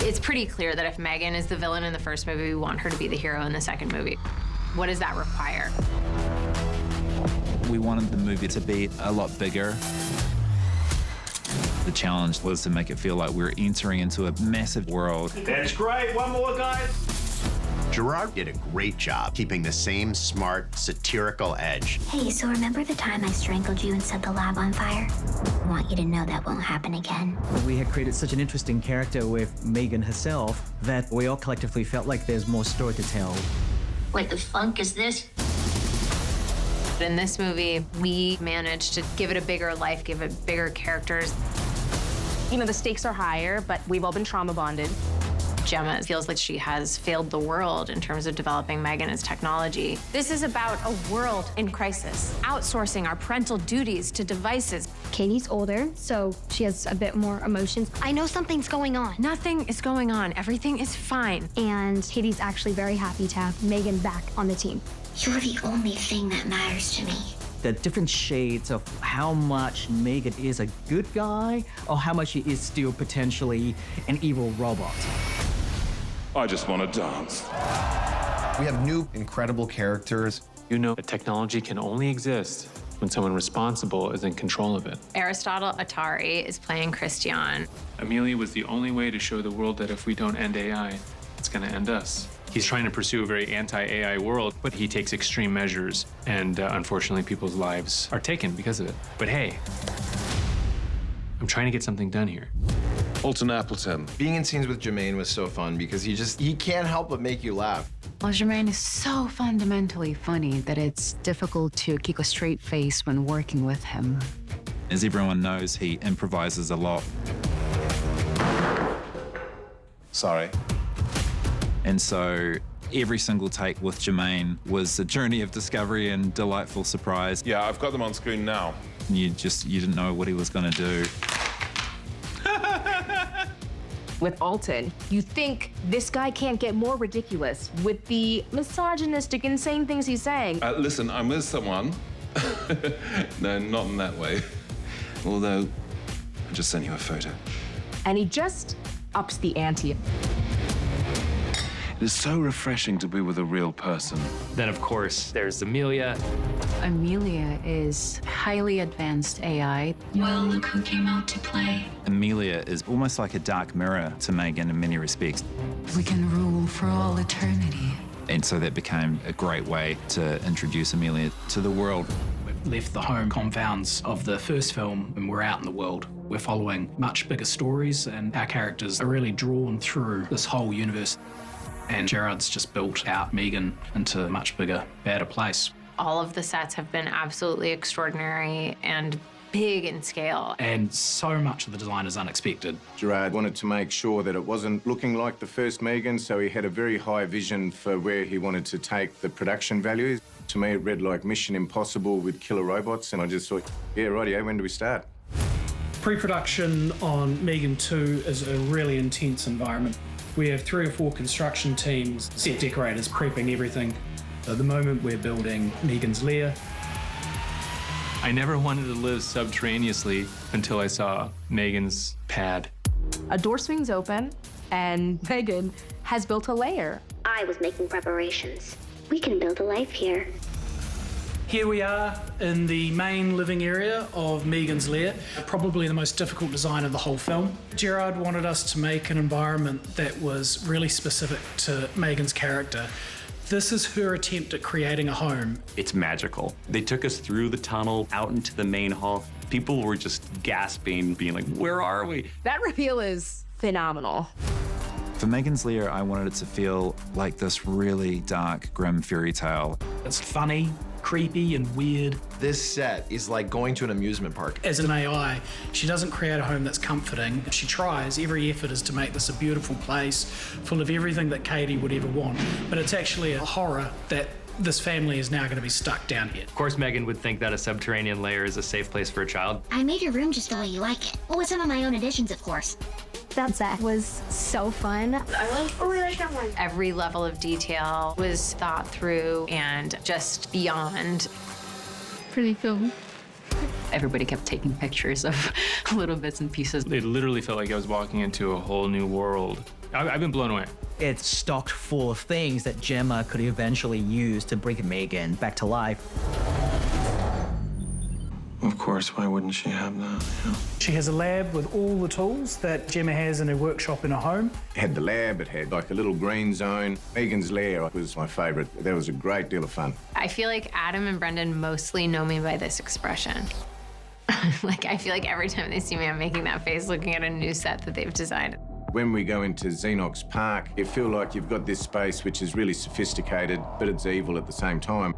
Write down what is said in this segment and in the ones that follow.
It's pretty clear that if M3GAN is the villain in the first movie, we want her to be the hero in the second movie. What does that require? We wanted the movie to be a lot bigger. The challenge was to make it feel like we were entering into a massive world. That's great. One more, guys. Gerard did a great job keeping the same smart, satirical edge. Hey, so remember the time I strangled you and set the lab on fire? I want you to know that won't happen again. We had created such an interesting character with M3GAN herself that we all collectively felt like there's more story to tell. What the funk is this? In this movie, we managed to give it a bigger life, give it bigger characters. You know, the stakes are higher, but we've all been trauma bonded. Gemma feels like she has failed the world in terms of developing M3GAN as technology. This is about a world in crisis, outsourcing our parental duties to devices. Katie's older, so she has a bit more emotions. I know something's going on. Nothing is going on. Everything is fine. And Katie's actually very happy to have M3GAN back on the team. You're the only thing that matters to me. The different shades of how much M3GAN is a good guy or how much she is still potentially an evil robot. I just want to dance. We have new, incredible characters. You know that technology can only exist when someone responsible is in control of it. Aristotle Athari is playing Christian. Amelia was the only way to show the world that if we don't end AI, it's going to end us. He's trying to pursue a very anti-AI world, but he takes extreme measures, and unfortunately, people's lives are taken because of it. But hey, I'm trying to get something done here. Alton Appleton. Being in scenes with Jermaine was so fun because he can't help but make you laugh. Well, Jermaine is so fundamentally funny that it's difficult to keep a straight face when working with him. As everyone knows, he improvises a lot. Sorry. And so every single take with Jermaine was a journey of discovery and delightful surprise. Yeah, I've got them on screen now. You didn't know what he was going to do. With Alton, you think this guy can't get more ridiculous with the misogynistic, insane things he's saying. Listen, I'm with someone. No, not in that way. Although, I just sent you a photo. And he just ups the ante. It is so refreshing to be with a real person. Then, of course, there's Amelia. Amelia is highly advanced AI. Well, look who came out to play. Amelia is almost like a dark mirror to M3GAN in many respects. We can rule for all eternity. And so that became a great way to introduce Amelia to the world. We've left the home confounds of the first film and we're out in the world. We're following much bigger stories and our characters are really drawn through this whole universe. And Gerard's just built out M3GAN into a much bigger, better place. All of the sets have been absolutely extraordinary and big in scale. And so much of the design is unexpected. Gerard wanted to make sure that it wasn't looking like the first M3GAN, so he had a very high vision for where he wanted to take the production values. To me, it read like Mission Impossible with killer robots, and I just thought, yeah, rightio, when do we start? Pre-production on M3GAN 2 is a really intense environment. We have 3 or 4 construction teams, set decorators prepping everything. At the moment, we're building M3GAN's lair. I never wanted to live subterraneously until I saw M3GAN's pad. A door swings open, and M3GAN has built a lair. I was making preparations. We can build a life here. Here we are in the main living area of M3GAN's lair, probably the most difficult design of the whole film. Gerard wanted us to make an environment that was really specific to M3GAN's character. This is her attempt at creating a home. It's magical. They took us through the tunnel, out into the main hall. People were just gasping, being like, where are we? That reveal is phenomenal. For M3GAN's lair, I wanted it to feel like this really dark, grim fairy tale. It's funny, creepy, and weird. This set is like going to an amusement park. As an AI, she doesn't create a home that's comforting. She tries. Every effort is to make this a beautiful place full of everything that Katie would ever want. But it's actually a horror that this family is now going to be stuck down here. Of course, M3GAN would think that a subterranean lair is a safe place for a child. I made your room just the way you like it. Well, with some of my own additions, of course. That set was so fun. Every level of detail was thought through and just beyond. Pretty cool. Everybody kept taking pictures of little bits and pieces. It literally felt like I was walking into a whole new world. I've been blown away. It's stocked full of things that Gemma could eventually use to bring M3GAN back to life. Of course, why wouldn't she have that? Yeah. She has a lab with all the tools that Gemma has in her workshop in her home. It had the lab, it had like a little green zone. M3GAN's lair was my favourite. That was a great deal of fun. I feel like Adam and Brendan mostly know me by this expression. Like, I feel like every time they see me, I'm making that face looking at a new set that they've designed. When we go into Xenox Park, you feel like you've got this space which is really sophisticated, but it's evil at the same time.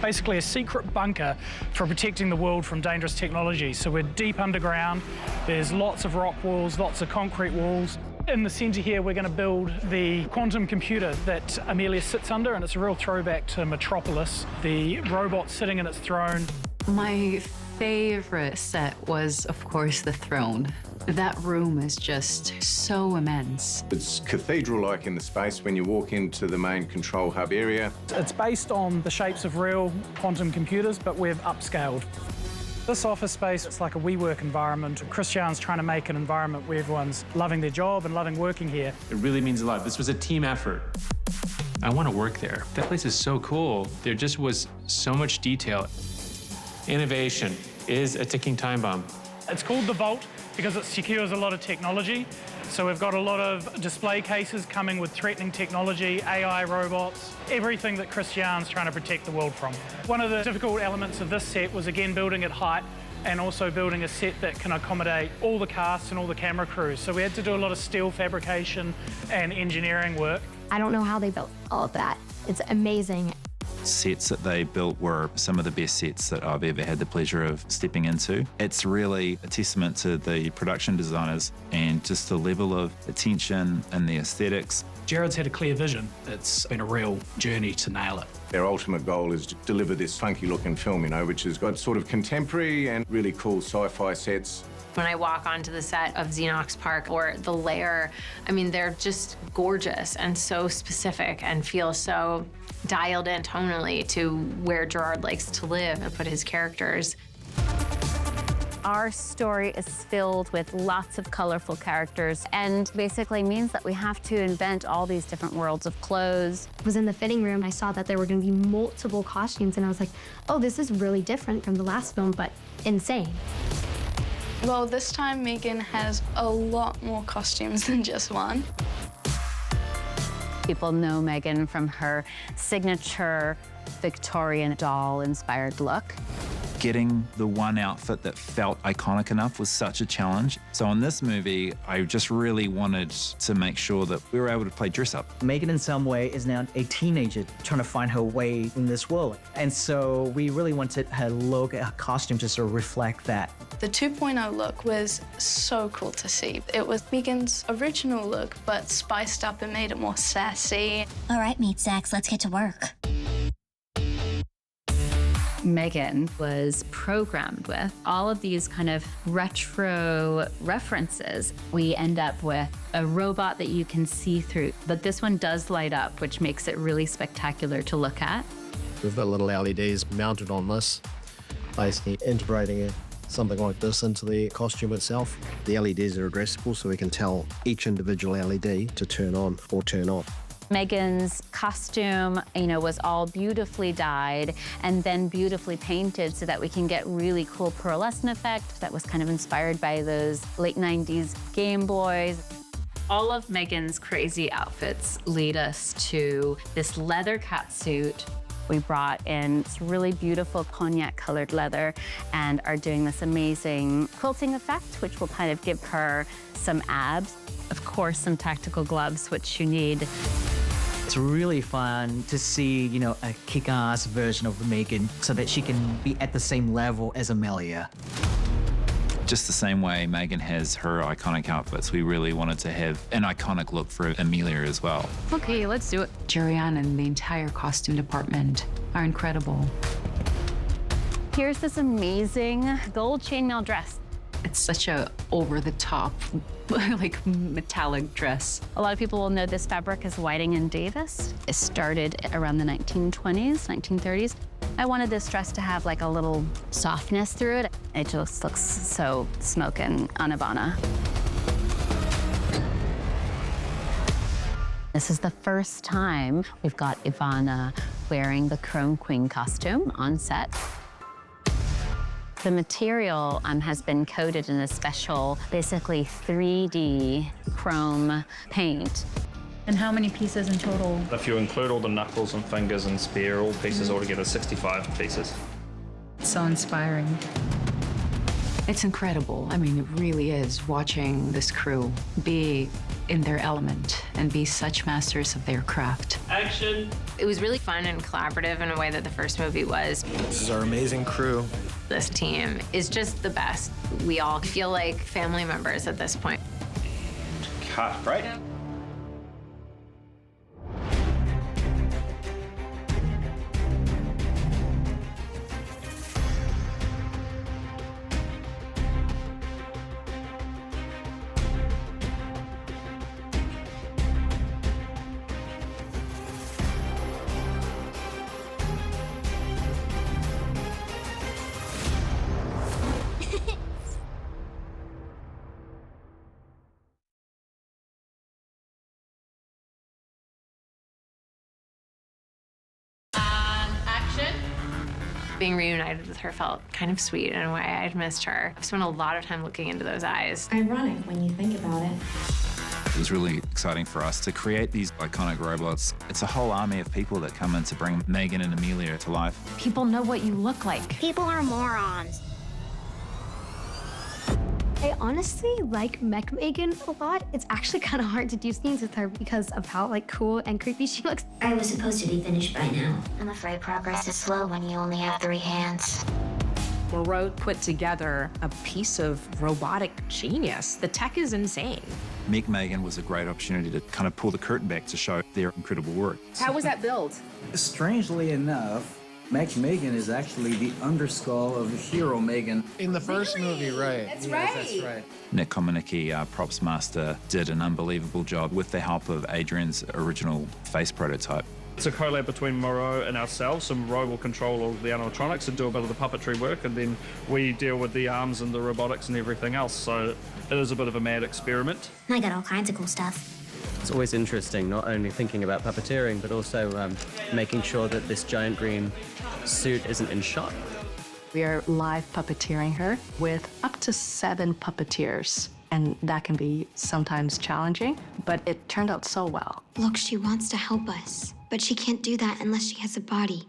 Basically a secret bunker for protecting the world from dangerous technology. So we're deep underground, there's lots of rock walls, lots of concrete walls. In the centre here, we're going to build the quantum computer that Amelia sits under, and it's a real throwback to Metropolis, the robot sitting in its throne. My favorite set was, of course, the throne. That room is just so immense. It's cathedral-like in the space when you walk into the main control hub area. It's based on the shapes of real quantum computers, but we've upscaled. This office space, it's like a WeWork environment. Christian's trying to make an environment where everyone's loving their job and loving working here. It really means a lot. This was a team effort. I want to work there. That place is so cool. There just was so much detail. Innovation is a ticking time bomb. It's called the Vault because it secures a lot of technology. So we've got a lot of display cases coming with threatening technology, AI robots, everything that Christian's trying to protect the world from. One of the difficult elements of this set was, again, building at height and also building a set that can accommodate all the cast and all the camera crews. So we had to do a lot of steel fabrication and engineering work. I don't know how they built all of that. It's amazing. Sets that they built were some of the best sets that I've ever had the pleasure of stepping into. It's really a testament to the production designers and just the level of attention and the aesthetics. Gerard's had a clear vision. It's been a real journey to nail it. Their ultimate goal is to deliver this funky-looking film, you know, which has got sort of contemporary and really cool sci-fi sets. When I walk onto the set of Xenox Park or the lair, I mean, they're just gorgeous and so specific and feel so dialed in tonally to where Gerard likes to live and put his characters. Our story is filled with lots of colorful characters and basically means that we have to invent all these different worlds of clothes. I was in the fitting room, I saw that there were going to be multiple costumes, and I was like, oh, this is really different from the last film, but insane. Well, this time M3GAN has a lot more costumes than just one. People know M3GAN from her signature Victorian doll-inspired look. Getting the one outfit that felt iconic enough was such a challenge. So in this movie, I just really wanted to make sure that we were able to play dress up. M3GAN in some way is now a teenager trying to find her way in this world. And so we really wanted her look, her costume to sort of reflect that. The 2.0 look was so cool to see. It was M3GAN's original look, but spiced up and made it more sassy. All right, meat sacks, let's get to work. M3GAN was programmed with all of these kind of retro references. We end up with a robot that you can see through, but this one does light up, which makes it really spectacular to look at. We've got little LEDs mounted on this, basically integrating something like this into the costume itself. The LEDs are addressable, so we can tell each individual LED to turn on or turn off. M3GAN's costume, was all beautifully dyed and then beautifully painted so that we can get really cool pearlescent effect that was kind of inspired by those late 90s Game Boys. All of M3GAN's crazy outfits lead us to this leather catsuit. We brought in this really beautiful cognac-colored leather and are doing this amazing quilting effect, which will kind of give her some abs. Of course, some tactical gloves, which you need. It's really fun to see, a kick-ass version of M3GAN so that she can be at the same level as Amelia. Just the same way M3GAN has her iconic outfits, we really wanted to have an iconic look for Amelia as well. Okay, let's do it. Jurian and the entire costume department are incredible. Here's this amazing gold chainmail dress. It's such a over-the-top, like metallic dress. A lot of people will know this fabric as Whiting & Davis. It started around the 1920s, 1930s. I wanted this dress to have like a little softness through it. It just looks so smoking on Ivanna. This is the first time we've got Ivanna wearing the Chrome Queen costume on set. The material has been coated in a special, basically 3D chrome paint. And how many pieces in total? If you include all the knuckles and fingers and spear, all pieces altogether, 65 pieces. It's so inspiring. It's incredible. I mean, it really is, watching this crew be in their element and be such masters of their craft. Action! It was really fun and collaborative in a way that the first movie was. This is our amazing crew. This team is just the best. We all feel like family members at this point. Cut, right? Being reunited with her felt kind of sweet in a way. I'd missed her. I've spent a lot of time looking into those eyes. Ironic when you think about it. It was really exciting for us to create these iconic robots. It's a whole army of people that come in to bring M3GAN and Amelia to life. People know what you look like. People are morons. I honestly like M3GAN a lot. It's actually kind of hard to do scenes with her because of how cool and creepy she looks. I was supposed to be finished by now. I'm afraid progress is slow when you only have 3 hands. McGraw put together a piece of robotic genius. The tech is insane. Meet M3GAN was a great opportunity to kind of pull the curtain back to show their incredible work. How was that build? Strangely enough, M3GAN is actually the underskull of the hero M3GAN. In the first movie, right. That's Yes, right. That's right. Nick Komanicki, our props master, did an unbelievable job with the help of Adrian's original face prototype. It's a collab between McGraw and ourselves, so McGraw will control all the animatronics and do a bit of the puppetry work, and then we deal with the arms and the robotics and everything else, so it is a bit of a mad experiment. I got all kinds of cool stuff. It's always interesting, not only thinking about puppeteering, but also making sure that this giant green suit isn't in shot. We are live puppeteering her with up to 7 puppeteers. And that can be sometimes challenging, but it turned out so well. Look, she wants to help us, but she can't do that unless she has a body.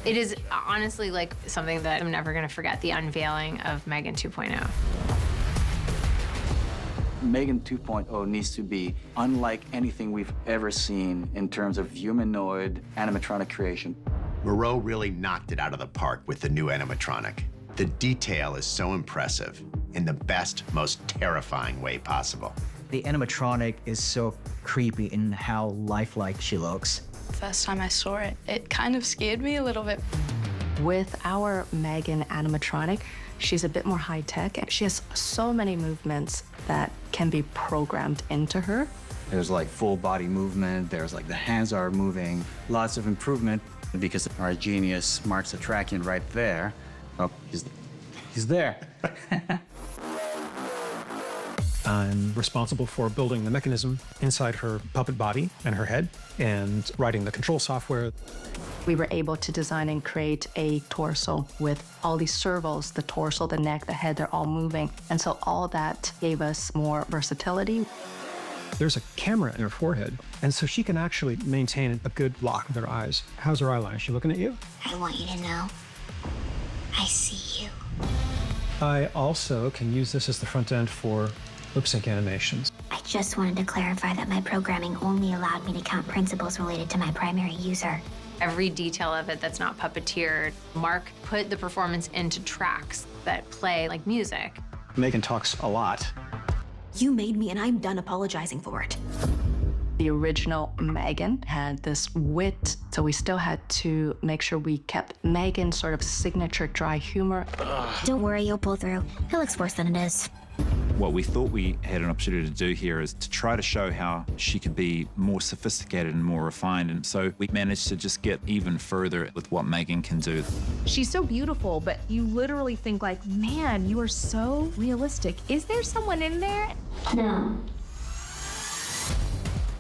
It is honestly something that I'm never gonna forget, the unveiling of M3GAN 2.0. M3GAN 2.0 needs to be unlike anything we've ever seen in terms of humanoid animatronic creation. McGraw really knocked it out of the park with the new animatronic. The detail is so impressive in the best, most terrifying way possible. The animatronic is so creepy in how lifelike she looks. First time I saw it, it kind of scared me a little bit. With our M3GAN animatronic, she's a bit more high-tech. She has so many movements that can be programmed into her. There's full body movement, there's the hands are moving, lots of improvement because our genius marks a tracking right there. Oh, he's there. I'm responsible for building the mechanism inside her puppet body and her head and writing the control software. We were able to design and create a torso with all these servos, the torso, the neck, the head, they're all moving. And so all that gave us more versatility. There's a camera in her forehead, and so she can actually maintain a good lock with her eyes. How's her eyeline? Is she looking at you? I want you to know, I see you. I also can use this as the front end for lip sync animations. I just wanted to clarify that my programming only allowed me to count principles related to my primary user. Every detail of it that's not puppeteered. Mark put the performance into tracks that play like music. M3GAN talks a lot. You made me, and I'm done apologizing for it. The original M3GAN had this wit, so we still had to make sure we kept M3GAN's sort of signature dry humor. Don't worry, you'll pull through. It looks worse than it is. What we thought we had an opportunity to do here is to try to show how she could be more sophisticated and more refined. And so we managed to just get even further with what M3GAN can do. She's so beautiful, but you literally think man, you are so realistic. Is there someone in there? No.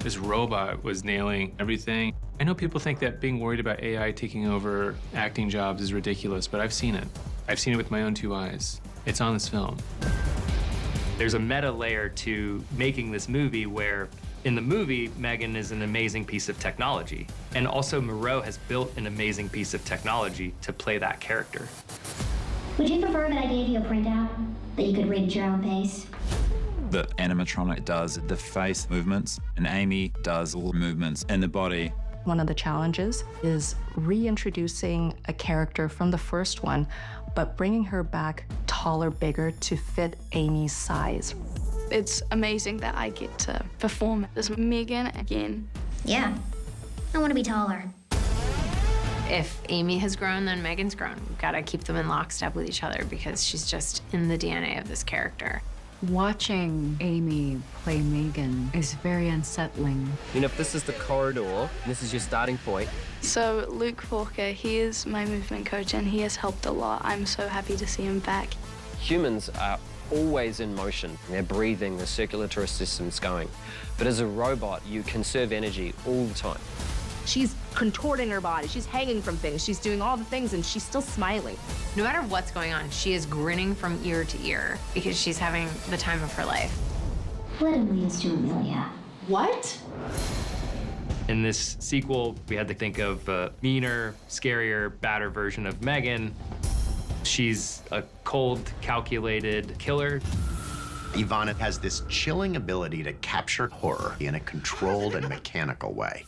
This robot was nailing everything. I know people think that being worried about AI taking over acting jobs is ridiculous, but I've seen it. I've seen it with my own 2 eyes. It's on this film. There's a meta layer to making this movie where in the movie, M3GAN is an amazing piece of technology. And also McGraw has built an amazing piece of technology to play that character. Would you prefer that I gave you a printout that you could read at your own pace? The animatronic does the face movements, and Amie does all the movements in the body. One of the challenges is reintroducing a character from the first one, but bringing her back taller, bigger to fit Amie's size. It's amazing that I get to perform as M3GAN again. Yeah, I want to be taller. If Amie has grown, then M3GAN's grown. We've got to keep them in lockstep with each other because she's just in the DNA of this character. Watching Amie play M3GAN is very unsettling. You know, if this is the corridor, this is your starting point. So Luke Walker, he is my movement coach and he has helped a lot. I'm so happy to see him back. Humans are always in motion. They're breathing, the circulatory system's going. But as a robot, you conserve energy all the time. She's contorting her body, she's hanging from things, she's doing all the things, and she's still smiling. No matter what's going on, she is grinning from ear to ear because she's having the time of her life. Let him lead us to Amelia. What? In this sequel, we had to think of a meaner, scarier, badder version of M3GAN. She's a cold, calculated killer. Ivanna has this chilling ability to capture horror in a controlled and mechanical way.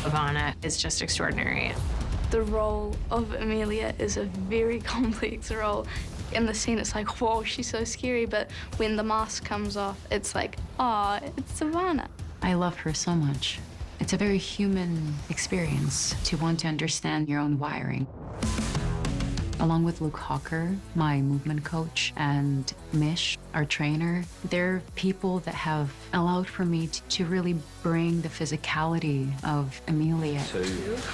Ivanna is just extraordinary. The role of Amelia is a very complex role. In the scene, it's like, whoa, she's so scary, but when the mask comes off, it's like, aw, it's Ivanna. I love her so much. It's a very human experience to want to understand your own wiring. Along with Luke Hawker, my movement coach, and Mish, our trainer, they're people that have allowed for me to really bring the physicality of Amelia.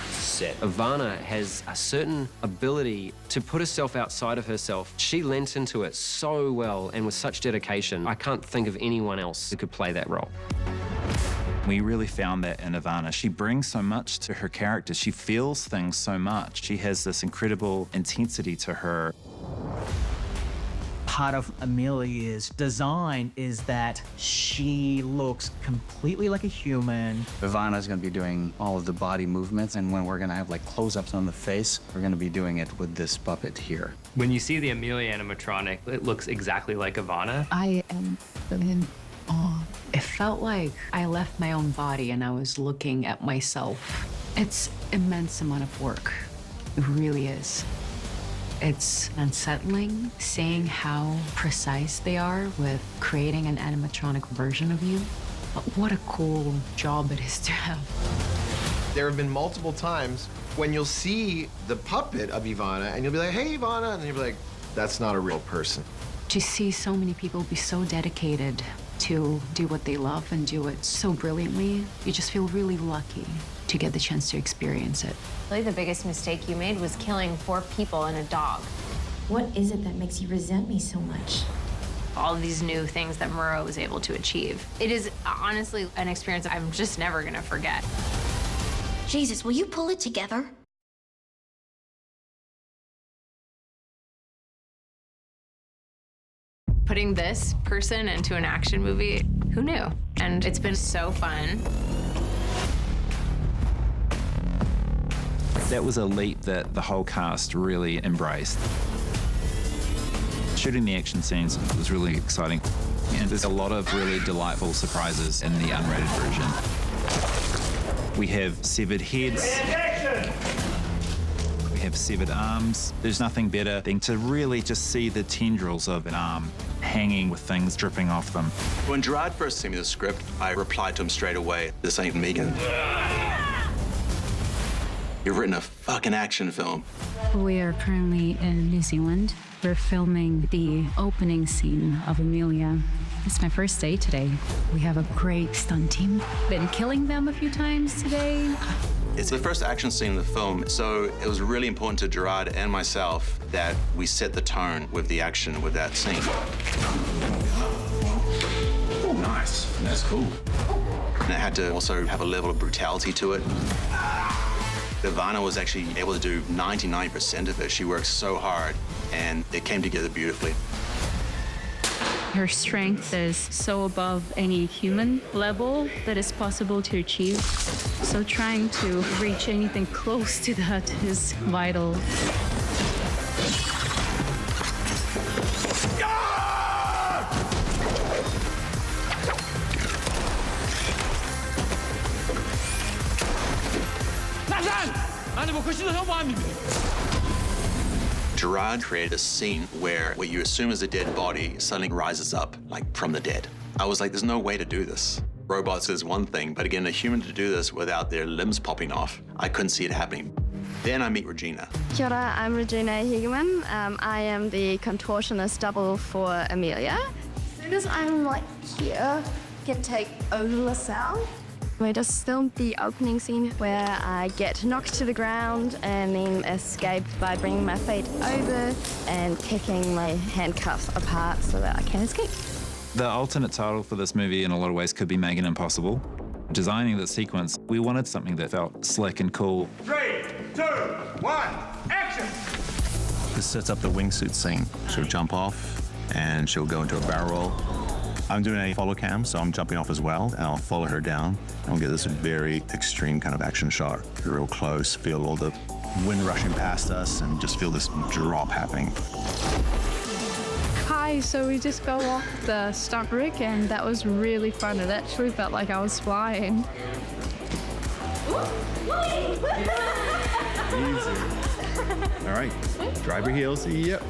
Set. Ivanna has a certain ability to put herself outside of herself. She lent into it so well and with such dedication. I can't think of anyone else who could play that role. We really found that in Ivanna. She brings so much to her character. She feels things so much. She has this incredible intensity to her. Part of Amelia's design is that she looks completely like a human. Ivanna's going to be doing all of the body movements, and when we're going to have like close-ups on the face, we're going to be doing it with this puppet here. When you see the Amelia animatronic, it looks exactly like Ivanna. I am in awe. It felt like I left my own body and I was looking at myself. It's immense amount of work. It really is. It's unsettling seeing how precise they are with creating an animatronic version of you. But what a cool job it is to have. There have been multiple times when you'll see the puppet of Ivanna and you'll be like, hey, Ivanna, and you'll be like, that's not a real person. To see so many people be so dedicated to do what they love and do it so brilliantly, you just feel really lucky to get the chance to experience it. Really, the biggest mistake you made was killing 4 people and a dog. What is it that makes you resent me so much? All of these new things that McGraw was able to achieve. It is honestly an experience I'm just never gonna forget. Jesus, will you pull it together? Putting this person into an action movie, who knew? And it's been so fun. That was a leap that the whole cast really embraced. Shooting the action scenes was really exciting. And there's a lot of really delightful surprises in the unrated version. We have severed heads. We have severed arms. There's nothing better than to really just see the tendrils of an arm hanging with things dripping off them. When Gerard first sent me the script, I replied to him straight away, this ain't M3GAN. You've written a fucking action film. We are currently in New Zealand. We're filming the opening scene of Amelia. It's my first day today. We have a great stunt team. Been killing them a few times today. It's the first action scene in the film, so it was really important to Gerard and myself that we set the tone with the action with that scene. Oh, nice. That's cool. And it had to also have a level of brutality to it. Ivanna was actually able to do 99% of it. She worked so hard, and it came together beautifully. Her strength is so above any human level that is possible to achieve. So trying to reach anything close to that is vital. Gerard created a scene where what you assume is a dead body suddenly rises up, like from the dead. I was like, there's no way to do this. Robots is one thing, but again, a human to do this without their limbs popping off, I couldn't see it happening. Then I meet Regina. Kia ora, I'm Regina Higeman. I am the contortionist double for Amelia. As soon as I'm like here, I can take ultrasound. We just filmed the opening scene where I get knocked to the ground and then escape by bringing my feet over and kicking my handcuffs apart so that I can escape. The alternate title for this movie in a lot of ways could be M3GAN Impossible. Designing the sequence, we wanted something that felt slick and cool. 3, 2, 1, action! This sets up the wingsuit scene. She'll jump off and she'll go into a barrel roll. I'm doing a follow cam, so I'm jumping off as well, and I'll follow her down. And we'll get this very extreme kind of action shot. Real close, feel all the wind rushing past us, and just feel this drop happening. Hi, so we just got off the stunt rig and that was really fun. It actually felt like I was flying. Easy. All right, drive your heels. Yep.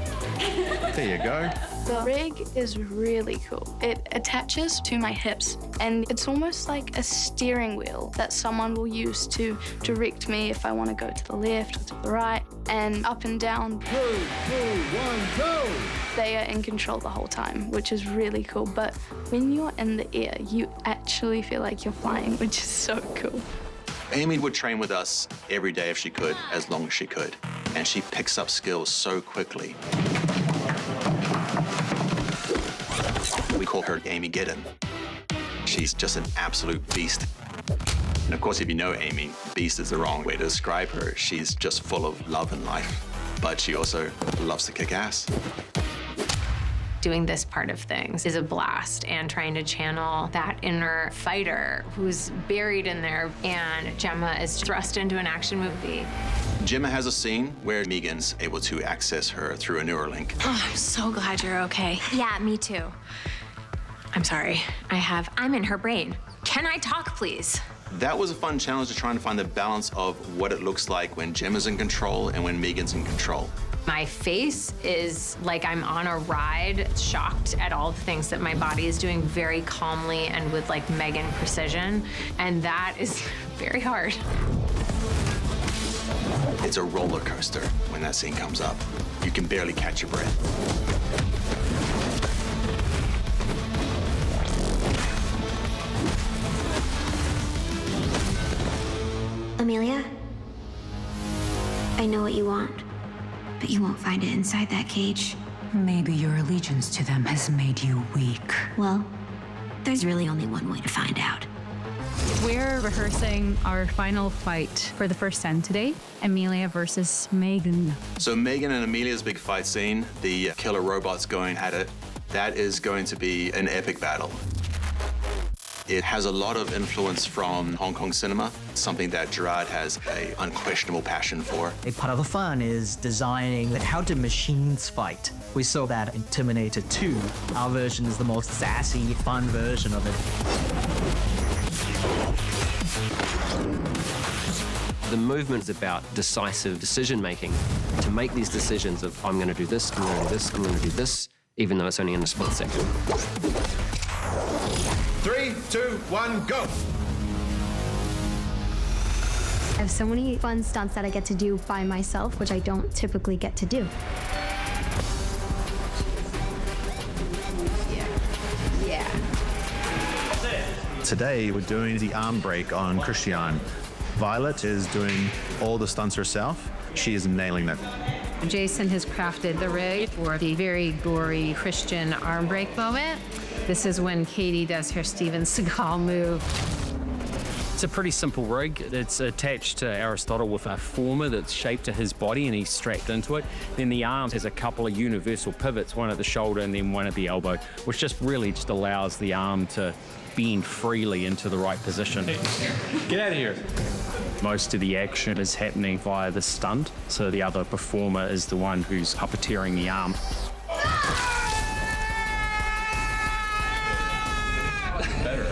There you go. The rig is really cool. It attaches to my hips, and it's almost like a steering wheel that someone will use to direct me if I want to go to the left or to the right, and up and down. 3, 2, 1, go! They are in control the whole time, which is really cool. But when you're in the air, you actually feel like you're flying, which is so cool. Amie would train with us every day if she could, as long as she could. And she picks up skills so quickly. We call her Amie Geddon. She's just an absolute beast. And of course, if you know Amie, beast is the wrong way to describe her. She's just full of love and life, but she also loves to kick ass. Doing this part of things is a blast, and trying to channel that inner fighter who's buried in there, and Gemma is thrust into an action movie. Gemma has a scene where M3GAN's able to access her through a Neuralink. Oh, I'm so glad you're okay. Yeah, me too. I'm sorry. I'm in her brain. Can I talk, please? That was a fun challenge to try and find the balance of what it looks like when Gemma's in control and when M3GAN's in control. My face is like I'm on a ride, shocked at all the things that my body is doing very calmly and with like M3GAN precision, and that is very hard. It's a roller coaster when that scene comes up. You can barely catch your breath. Amelia, I know what you want, but you won't find it inside that cage. Maybe your allegiance to them has made you weak. Well, there's really only one way to find out. We're rehearsing our final fight for the first time today, Amelia versus M3GAN. So M3GAN and Amelia's big fight scene, the killer robots going at it, that is going to be an epic battle. It has a lot of influence from Hong Kong cinema, something that Gerard has an unquestionable passion for. A part of the fun is designing how do machines fight. We saw that in Terminator 2. Our version is the most sassy, fun version of it. The movement is about decisive decision-making. To make these decisions of, I'm going to do this, I'm going to do this, I'm going to do this, even though it's only in a split second. 3, 2, 1, go! I have so many fun stunts that I get to do by myself, which I don't typically get to do. Today, we're doing the arm break on Christian. Violet is doing all the stunts herself. She is nailing it. Jason has crafted the rig for the very gory Christian arm break moment. This is when Katie does her Steven Seagal move. It's a pretty simple rig. It's attached to Aristotle with a former that's shaped to his body and he's strapped into it. Then the arm has a couple of universal pivots, one at the shoulder and then one at the elbow, which just allows the arm to bend freely into the right position. Get out of here. Most of the action is happening via the stunt, so the other performer is the one who's puppeteering the arm.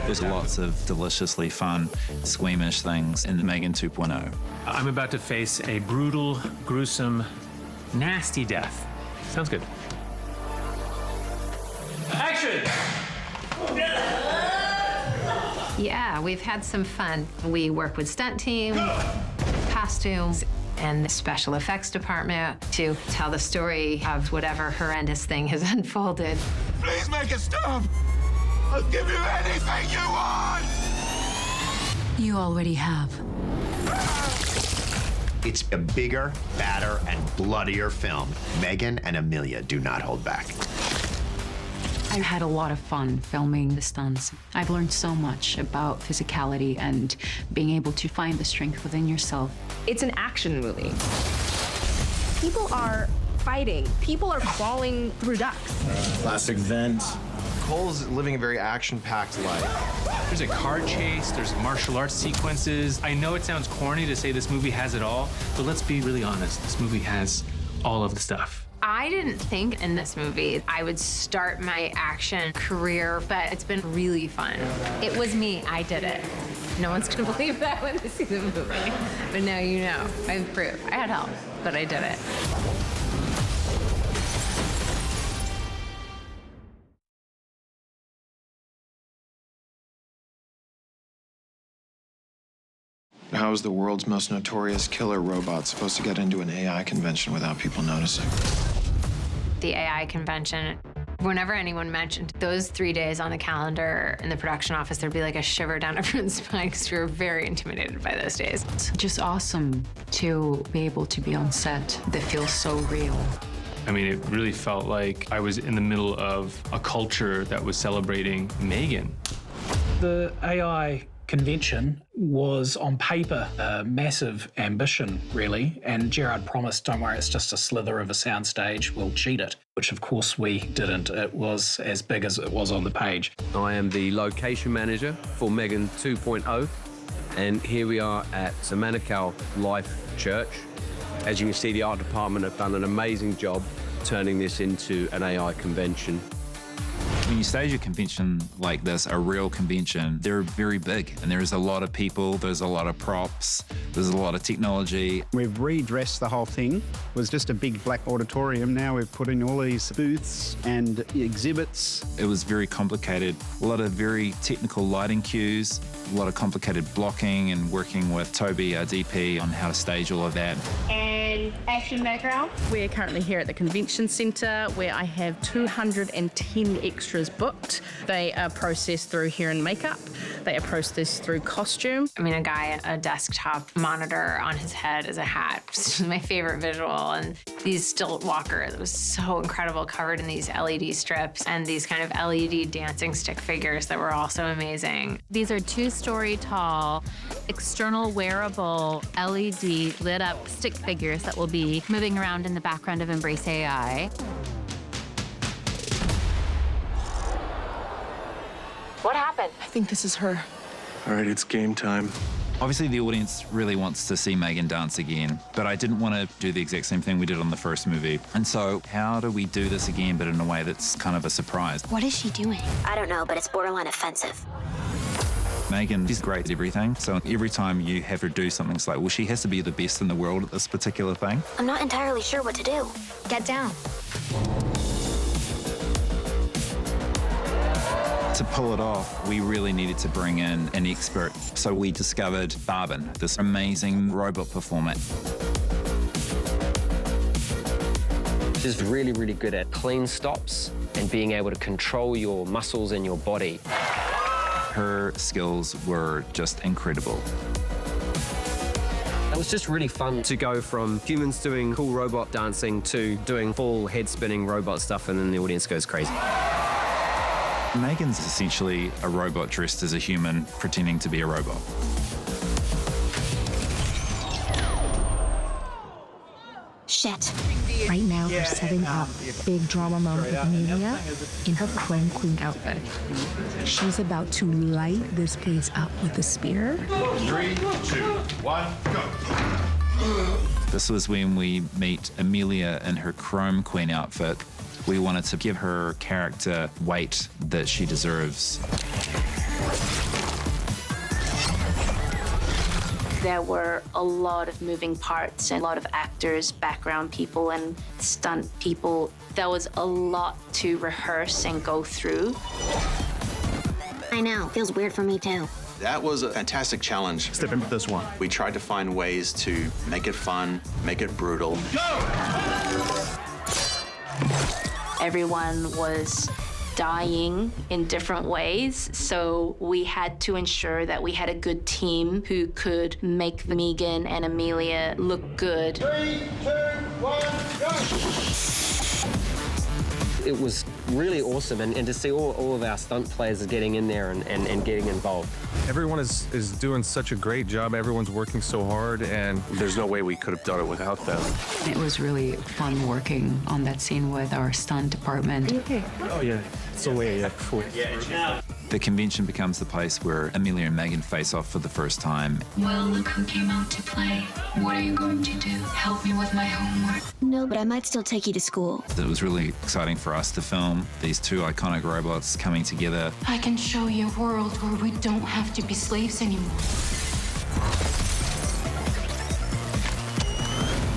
There's lots of deliciously fun, squeamish things in M3GAN 2.0. I'm about to face a brutal, gruesome, nasty death. Sounds good. Action! Yeah, we've had some fun. We work with stunt team, costumes, and the special effects department to tell the story of whatever horrendous thing has unfolded. Please make it stop! I'll give you anything you want! You already have. It's a bigger, badder, and bloodier film. M3GAN and Amelia do not hold back. I had a lot of fun filming the stunts. I've learned so much about physicality and being able to find the strength within yourself. It's an action movie. People are fighting. People are crawling through ducts. Classic vent. Cole's living a very action-packed life. There's a car chase, there's martial arts sequences. I know it sounds corny to say this movie has it all, but let's be really honest. This movie has all of the stuff. I didn't think in this movie I would start my action career, but it's been really fun. It was me, I did it. No one's gonna believe that when they see the movie. But now you know, I have proof. I had help, but I did it. How is the world's most notorious killer robot supposed to get into an AI convention without people noticing? The AI convention, whenever anyone mentioned those 3 days on the calendar in the production office, there'd be like a shiver down everyone's spine because we were very intimidated by those days. It's just awesome to be able to be on set that feels so real. I mean, it really felt like I was in the middle of a culture that was celebrating M3GAN. The AI convention was on paper a massive ambition, really, and Gerard promised, don't worry, it's just a slither of a soundstage, we'll cheat it, which of course we didn't. It was as big as it was on the page. I am the location manager for M3GAN 2.0, and here we are at the Manukau Life Church. As you can see, the art department have done an amazing job turning this into an AI convention. When you stage a convention like this, a real convention, they're very big and there's a lot of people, there's a lot of props, there's a lot of technology. We've redressed the whole thing. It was just a big black auditorium. Now we've put in all these booths and exhibits. It was very complicated. A lot of very technical lighting cues, a lot of complicated blocking and working with Toby, our DP, on how to stage all of that. And action background. We're currently here at the convention centre where I have 210 extras booked. They are processed through hair and makeup. They are processed through costume. I mean, a guy, a desktop monitor on his head as a hat. This is my favorite visual. And these stilt walkers, it was so incredible, covered in these LED strips and these kind of LED dancing stick figures that were also amazing. These are 2-story tall, external wearable LED lit up stick figures that will be moving around in the background of Embrace AI. What happened? I think this is her. All right, it's game time. Obviously, the audience really wants to see M3GAN dance again, but I didn't want to do the exact same thing we did on the first movie. And so how do we do this again, but in a way that's kind of a surprise? What is she doing? I don't know, but it's borderline offensive. M3GAN is great at everything, so every time you have her do something, it's like, well, she has to be the best in the world at this particular thing. I'm not entirely sure what to do. Get down. To pull it off, we really needed to bring in an expert. So we discovered Barbin, this amazing robot performer. She's really, really good at clean stops and being able to control your muscles and your body. Her skills were just incredible. It was just really fun to go from humans doing cool robot dancing to doing full head-spinning robot stuff, and then the audience goes crazy. M3GAN's essentially a robot dressed as a human pretending to be a robot. Shit. Right now, we're setting up big drama moment with Amelia in her prom queen outfit. She's about to light this place up with a spear. 3, 2, 1, go. This was when we meet Amelia in her chrome queen outfit. We wanted to give her character weight that she deserves. There were a lot of moving parts and a lot of actors, background people, and stunt people. There was a lot to rehearse and go through. I know, feels weird for me too. That was a fantastic challenge. Step into this one. We tried to find ways to make it fun, make it brutal. Everyone was dying in different ways, so we had to ensure that we had a good team who could make M3GAN and Amelia look good. 3, 2, 1, go! It was really awesome, and to see all of our stunt players getting in there and getting involved. Everyone is doing such a great job. Everyone's working so hard, and there's no way we could have done it without them. It was really fun working on that scene with our stunt department. Okay. Oh, yeah. It's away, yeah. The convention becomes the place where Amelia and M3GAN face off for the first time. Well, look who came out to play. What are you going to do? Help me with my homework? No, but I might still take you to school. It was really exciting for us to film these two iconic robots coming together. I can show you a world where we don't have to be slaves anymore.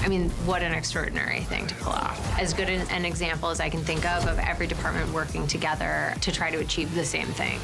I mean, what an extraordinary thing to pull off. As good an example as I can think of every department working together to try to achieve the same thing.